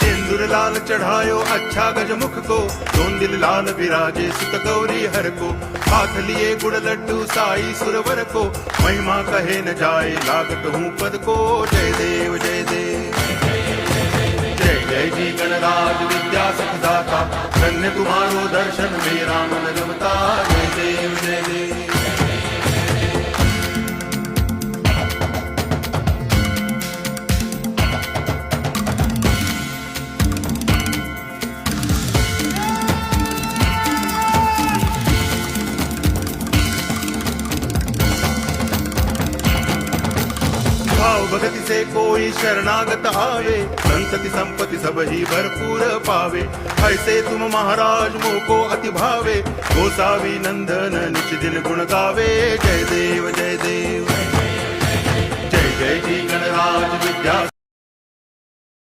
सिंदूर लाल चढ़ायो अच्छा गजमुख को, दोन दिल लाल विराजे सुत गौरी हर को। हाथ लिए गुड़ लड्डू साई सुरवर को, महिमा कहे न जाए लागत हूँ पद को। जय देव जय देव जय जय जी गणराज विद्या सुखदाता, धन्य तुम्हारो दर्शन मेरा मन रमता। जय देव जय देव भाव भगति से कोई शरणागत आवे, संतति संपत्ति सब ही भरपूर पावे। ऐसे तुम महाराज मोको अति भावे, गोसावी नंदन निच दिन गुण गावे। जय देव जय देव जय जय जी गणराज विद्या